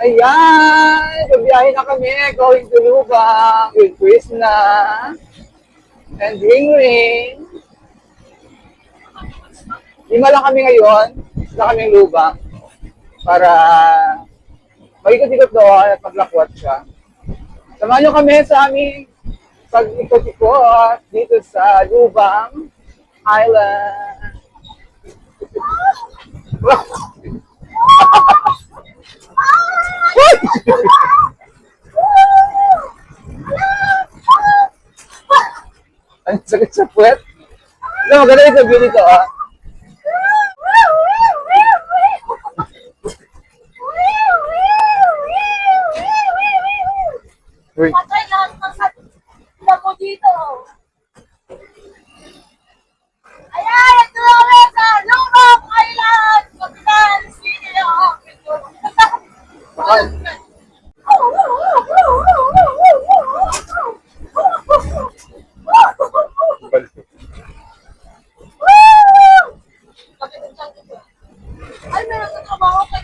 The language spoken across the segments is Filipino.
Ayan! Babiyahe na kami. Going to Lubang with Krishna and Ring Ring. Lima lang kami ngayon. Sa kaming Lubang. Para mag-ikot-ikot doon at maglakwat siya. Samahan nyo kami sa aming pag-ikot-ikot dito sa Lubang Island. Ang sakit sa puwet. No, maganda yung view dito, ah. Uy. Patay lahat ng sakit mo dito. Ayan, ito na kami sa Lubang Island, Capital City. Ay, meron sa trabaho kay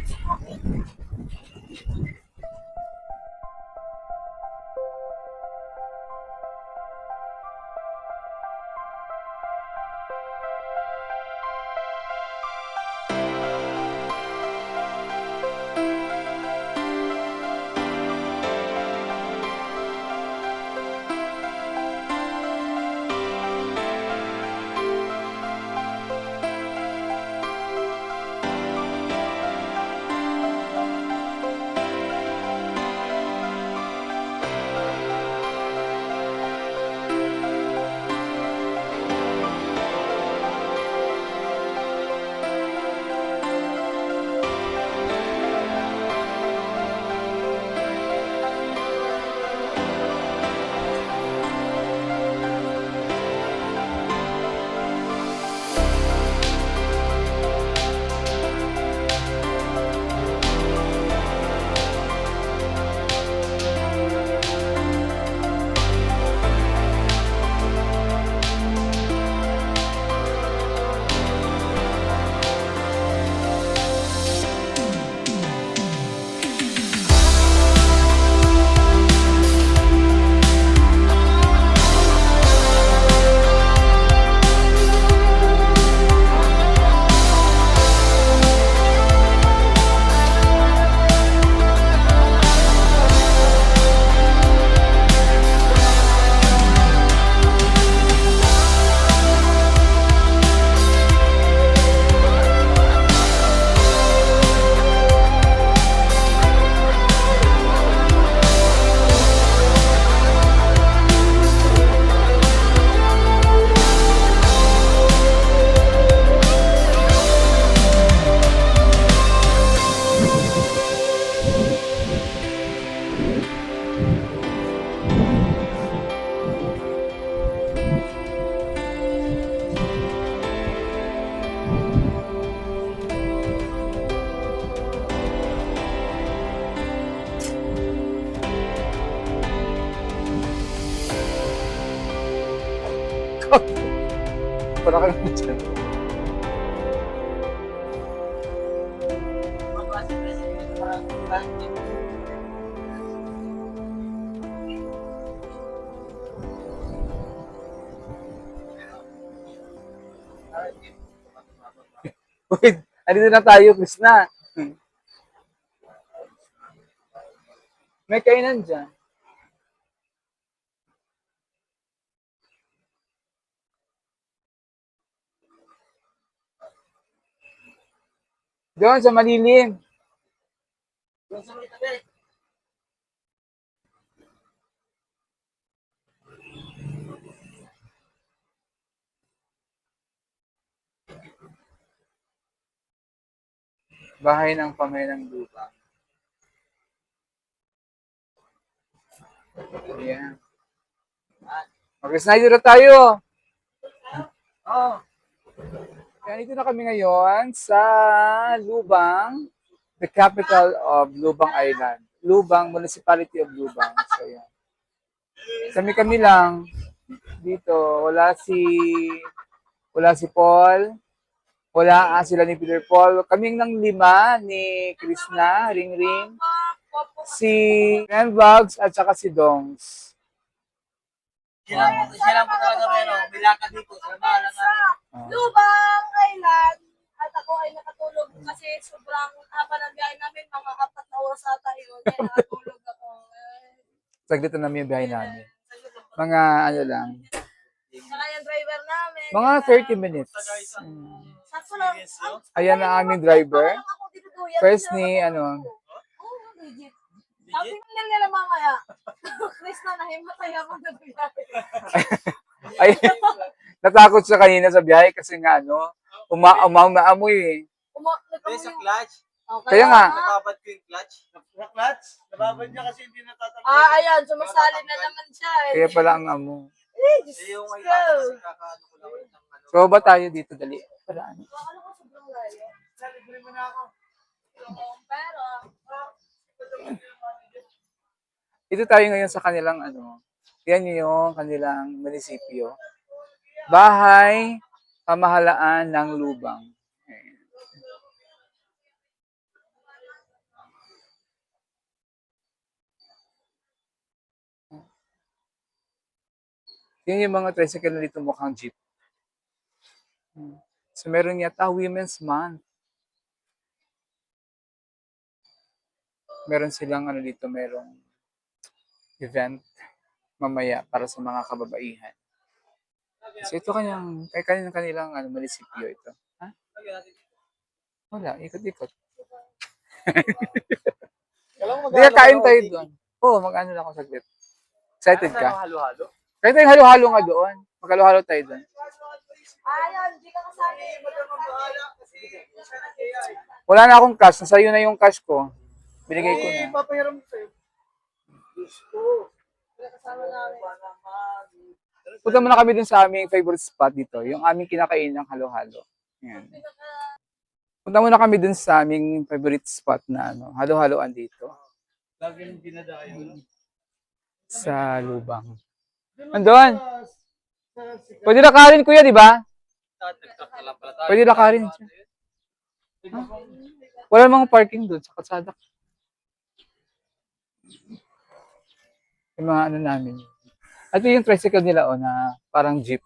Para ka naman dyan. Wait, andito na tayo, Krishna. May kainan dyan. Doon sa malilim. Doon sa may tabi. Bahay ng Pamay ng Lupa. Ayan. Mag-snider na tayo. Oh. Kaya dito na kami ngayon sa Lubang, the capital of Lubang Island. Lubang, Municipality of Lubang. So, yan. Kami lang dito. Wala si Paul. Wala sila ni Peter Paul. Kaming ng lima ni Krishna, Ring Ring, si Ren Vlogs at saka si Dongs. Sila po talaga meron. Bilaka dito. Sa bahala namin. Lubang Island. At ako ay nakatulog kasi sobrang haba ng biyahe namin. Mga 4 na oras ata yun. Kaya nakatulog ako. Saglit na namin yung biyahe namin. Mga ano lang, Saka yung driver namin. mga 30 minutes. Sakto lang. Ayan ang aming driver. Ako ako dinuduyan. First ni, ano, Oo, legit. Sabi ko nila mamaya. Chris na nahimatay ako na biyahe. ay, natakot siya kanina sa biyahe kasi nga, ano, umaamoy eh. Kaya sa clutch. Kaya nga. Nababad ko yung clutch. Sa clutch? Nababad niya kasi hindi natatanggal. Ayan, sumasali na naman siya. Kaya pala ang amo. Yung ay kasi kakaano ko lang ulit ng ano. So, ba tayo dito? Dali. Para ano? Ano ko sobrang layo? Libre mo na ako. Pero, Dito tayo ngayon sa kanilang ano. Yan yung kanilang munisipyo. Bahay, pamahalaan ng Lubang. Ayan. Yan yung mga tricycle na dito mukhang jeep. So meron yata Women's Month. Meron silang ano dito, merong event mamaya para sa mga kababaihan. So ito kanilang ano, munisipyo ito. Ha? Wala, ikot-ikot. Hindi, kain tayo doon. Oo, mag-ano lang ako saglit. Excited ka? Halo-halo. Kain tayo halo-halo nga doon. Mag-halo-halo tayo doon. ayun, di ka kasali. Wala na akong cash. Nasa iyo na yung cash ko. Binigay ko na. Papahiram ko sa'yo. Gusto. Kasama namin. Punta muna kami dun sa aming favorite spot dito. Yung aming kinakain ng halo-halo. Yan. Punta muna kami dun sa aming favorite spot na ano, halo-haloan dito. Lagi yung dinadayo. Sa Lubang. Andun. Pwede lakarin kuya, di ba? Pwede lakarin siya. Huh? Wala namang parking doon sa kalsada. Yung mga ano namin. At yung tricycle nila o na parang jeep.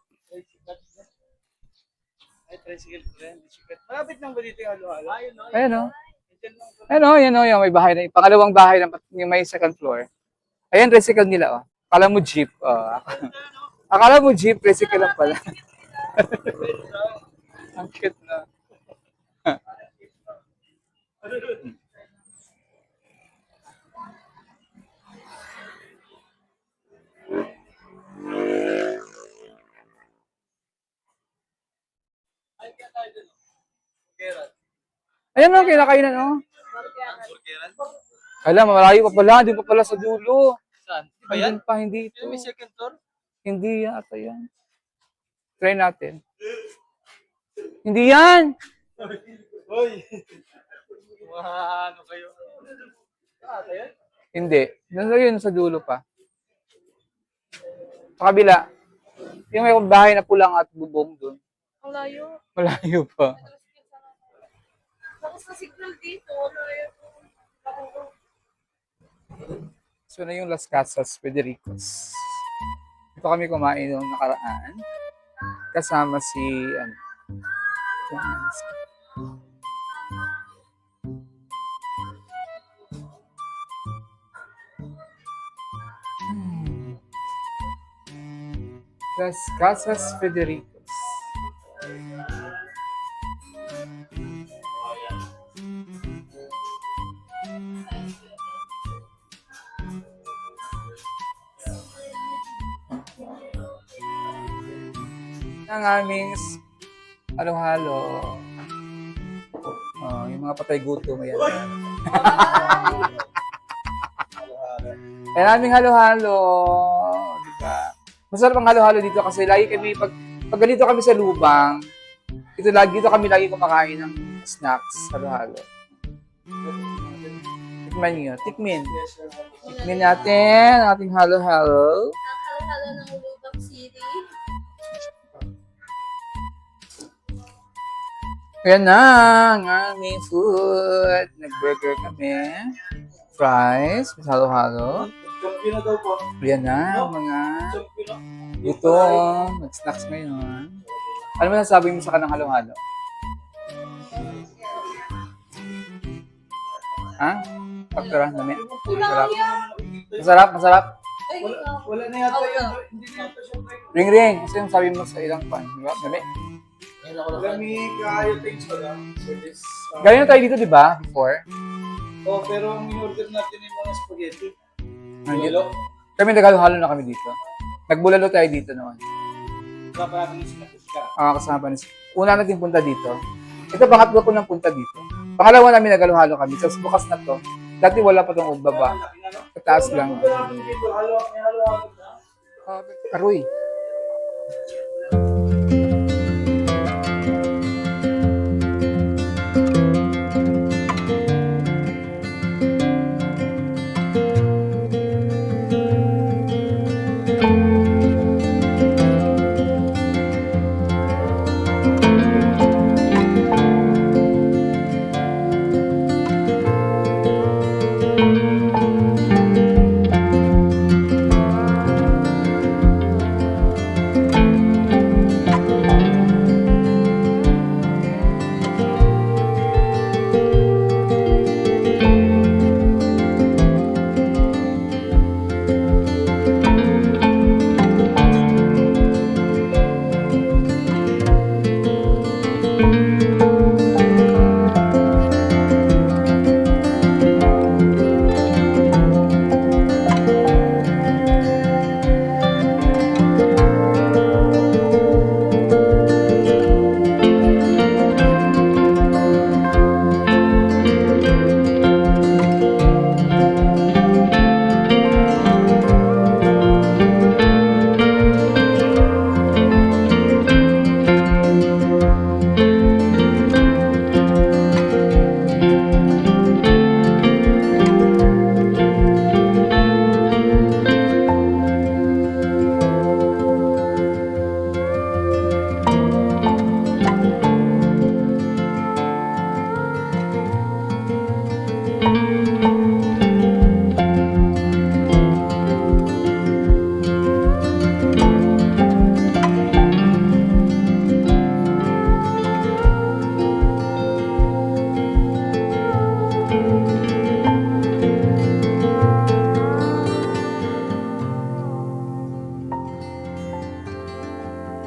Ay, tricycle friend. Malapit lang ba dito yung halo-halo? Ayun, no? Ayan o. Ayan o, yan o, yung may bahay na, pangalawang bahay na yung may second floor. Ayan, tricycle nila o. Akala mo jeep. Akala mo jeep, tricycle lang pala. Ang cute na. Ayan o, kinakainan o. Alam, malayo pa pala. Di pa pala sa dulo. Saan? Di ba yan? Andun pa, hindi ito. Yung may second floor? Hindi yata yan. Try natin. Hindi yan! Hoy! Ano kayo? Yan? Hindi. Nasa yun, sa dulo pa. Sa kabila. Yung may bahay na pulang at bubong doon. Ang layo. Malayo pa. Tapos na signal dito. Ang layo. So na yung Las Casas Federicos. Ito kami kumain noong nakaraan. Kasama si ano. Las Casas Federicos. Ang aming halo-halo. Oh, yung mga patay gutom yan. Ang aming halo-halo. Diba? Masarap ang halo-halo dito kasi lagi kami, pag ganito kami sa Lubang, dito kami lagi kumakain ng snacks, halo-halo. Tikman nyo. Tikmin natin ang ating halo-halo. Ang halo-halo ng Lubang City. Ayan na ang aming food. Nag-burger kami. Fries, may halo-halo. Champion na daw po. Ayan na, mga Champion na. gutom. Nag-snacks ngayon. Ano mo nasabi mo sa kanang halo-halo? Ha? Pagkara, dami. Masarap. Masarap, masarap. Wala na yata yun. Hindi na yata siya tayo. Ring ring. Kasi yung sabi mo sa ilang pan. Di ba? Dami. Kami kaya things ko lang. So this, Ganyan tayo dito, di ba? Before. oh, pero ang in-order natin yung mga spaghetti. Nandito. Kami naghalo-halo na kami dito. Nagbulalo tayo dito naman. Kapag natin sila ka. Kasama pa ni una natin punta dito. Ito pangatlo ko nang punta dito. Pangalawa namin naghalo-halo kami. Tapos bukas na to. Dati wala pa tong baba. Taas lang. Halo-halo na. Karoy.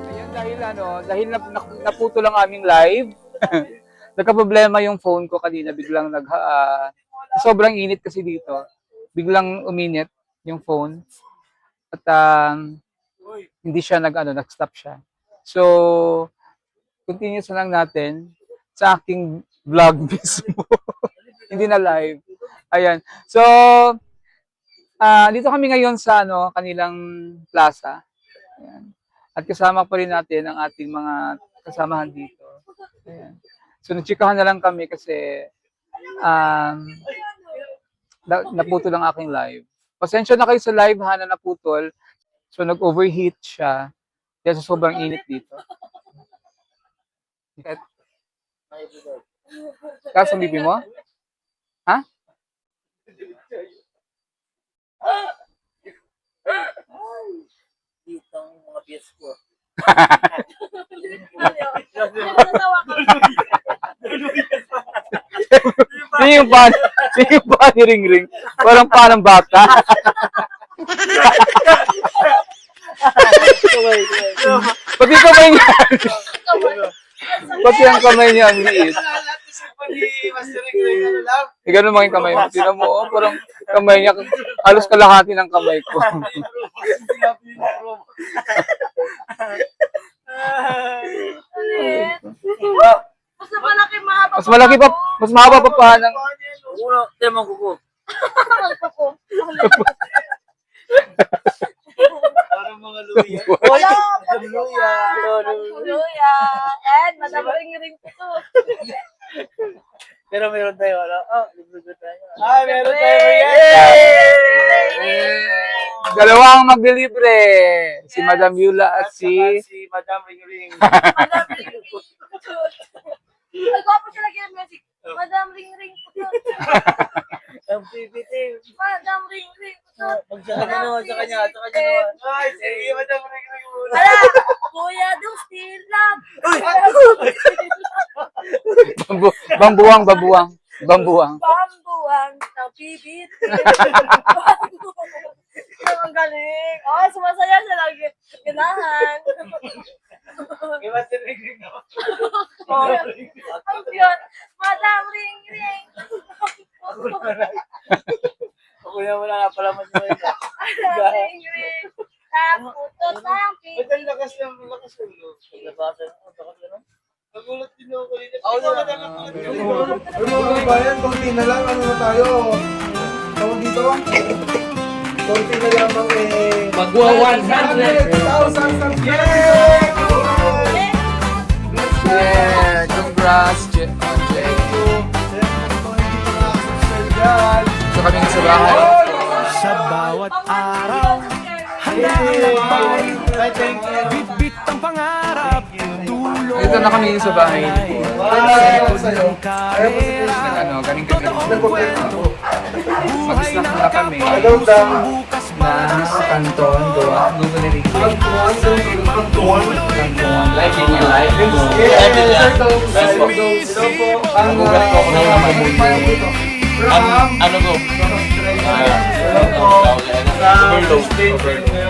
Ayan, dahil naputo lang aming live. Nagka-problema yung phone ko kanina, biglang sobrang init kasi dito. Biglang uminit yung phone. At hindi siya nag-stop siya. So, continuous na lang natin sa aking vlog mismo. Hindi na live. Ayan. So, dito kami ngayon sa kanilang plaza. Ayan. At kasama pa rin natin ang ating mga kasamahan dito. Ayan. So, nagchikahan na lang kami kasi naputol ang aking live. Pasensya na kayo sa live na naputol. So, nag-overheat siya. Kaya sobrang init dito. Taas ang BP mo? Ha? Dito ang mga PS ko. Yung pa ni Ring Ring. Parang pa ng bata. Pati kamay niya. Pati ang kamay niya ang liit. Ganun mga yung kamay mo. Tinan mo, parang kamay niya. Halos kalahati ng kamay ko. Mas malaki mahaba. Mas malaki pa, mas mahaba pa ng... Uno, temang kuko. Parang mga luya. Wala. Luya. Luya. And Madam Ring Ring po. Pero meron tayo, libre tayo. Meron tayo luya. Dalawang maglilibre. Si Madam Yula at si... Si Madam Ring Ring. Madam Ring Ring po. Nagwapo siya lagi ng music. Madam Ring Ring po. Ang PBT. Madam Ring Ring. Magsaka na naman sa kanya. Sa kanya naman. Ay, sige. Madam Ring Ring muna. Ala, Kuya Dong, still love. Bambuang, babuang. Bambuang. Bambuang ng PBT. Ang galing. Oh, sumasaya siya lagi. Ganahan. Kay Master Ring Ring naman. Oh, ang cute. Madam Ring Ring. Ako na wala na pala mas mo ito. Madam Ring Ring. Taputot ng Ba't ang lakas ng ulo? Paglabasan ako. Bakit gano'n? Nagulat din ako kanina. Ako na nagulat din ako. Ay mga kabayan, konti na lang, ano na tayo? Tawag dito? Konti na lamang Magwa 100,000 subscribers! Yeah, congrats, on Jeko. Ito kami sa bahay. Sa bawat araw, handa ang lakbay, Ay, thank you. bitbit ang pangarap, tulong Ito na kami sa bahay. ng karera, Ano, galing kami. buhay ng Mag-snack na kami. Hello, Dam. bukas Na sa kanton, gawa. Gusto na rin. Kanton. Life in your life. Ang Gugat ko ako ng naman dito. Ano Ano go? Overload.